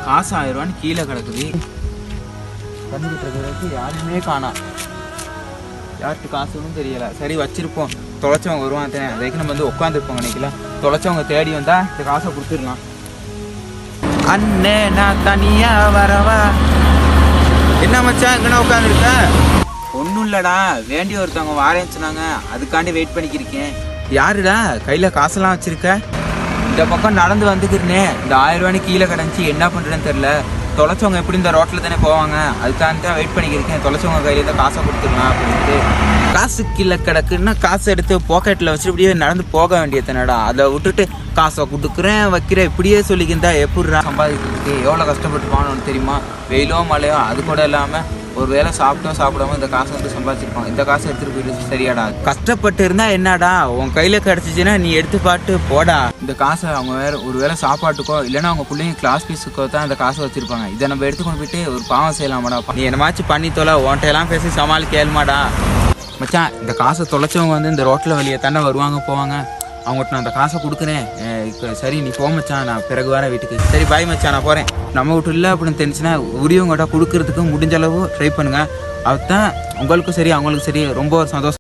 காசு 1000 ரூபான்னு கீழே கிடக்குது. கண்டுகிட்டு இருக்கிறதுக்கு யாருமே காணா. யாருக்கு காசுன்னு தெரியல. சரி வச்சிருப்போம், தொலைச்சவங்க வருவான் தானே, அதுக்கு நம்ம வந்து உட்காந்துருப்போம். நினைக்கலாம் தொலைச்சவங்க தேடி வந்தா இந்த காசை கொடுத்துடலாம். அண்ணே நான் தனியா வரவா. என்ன மச்சான் எங்கன்னா உட்காந்துருக்க? ஒன்றும் இல்லடா, வேண்டி ஒருத்தவங்க வாரேன்னு சொன்னாங்க, அதுக்காண்டி வெயிட் பண்ணிக்கிருக்கேன். யாருடா கையில காசெல்லாம் வச்சிருக்க? இந்த பக்கம் நடந்து வந்துக்கிறனே, இந்த 1000 ரூபாய்க்கு கீழே கிடந்துச்சு, என்ன பண்றேன்னு தெரியல. தொலைச்சவங்க எப்படி இந்த ரோட்டில் தானே போவாங்க, அதுக்காண்டி தான் வெயிட் பண்ணிக்கிருக்கேன். தொலைச்சவங்க கையில தான் காசை கொடுத்துடலாம் அப்படின்ட்டு. காசு கீழே கிடக்குன்னா காசை எடுத்து பாக்கெட்டில் வச்சுட்டு இப்படியே நடந்து போக வேண்டியது தானடா. அதை விட்டுட்டு காசை கொடுக்குறேன் வைக்கிறேன் இப்படியே சொல்லிக்கிருந்தா எப்படிடா சம்பாதிக்கிறதுக்கு? எவ்வளோ கஷ்டப்பட்டு போகணும்னு தெரியுமா? வெயிலோ மழையோ அது கூட இல்லாமல் ஒரு வேளை சாப்பிட்டோம் சாப்பிடாம இந்த காசை வந்து சம்பாதிச்சிருப்பான். இந்த காசை எடுத்துகிட்டு போயிட்டு சரியாடா? கஷ்டப்பட்டு இருந்தா என்னடா, உன் கையில் கிடச்சிச்சின்னா நீ எடுத்து பாட்டு போடா. இந்த காசை அவங்க ஒரு வேளை சாப்பாட்டுக்கோ இல்லைன்னா அவங்க பிள்ளைங்க கிளாஸ் ஃபீஸுக்கோ தான் இந்த காசை வச்சிருப்பாங்க. இதை நம்ம எடுத்துக்கொண்டு போயிட்டு ஒரு பாவம் செய்யலாமாடா? நீ என்னமாச்சும் பண்ணி தொலை, உன்ட்டையெல்லாம் பேசி சமாளிக்கேள்மாடா. மச்சான் இந்த காசை தொலைச்சவங்க வந்து இந்த ரோட்டில் வெளியே தானே வருவாங்க போவாங்க, அவங்ககிட்ட நான் அந்த காசை கொடுக்குறேன். சரி நீ போ மச்சான், நான் பிறகு வரேன் வீட்டுக்கு. சரி பாய் மச்சான், நான் போகிறேன். நம்ம வீட்டு இல்லை அப்படின்னு தெரிஞ்சுன்னா உரியவங்ககிட்ட கொடுக்கறதுக்கு முடிஞ்ச அளவு ட்ரை பண்ணுங்கள். அதுதான் உங்களுக்கும் சரி அவங்களுக்கும் சரி ரொம்ப சந்தோஷம்.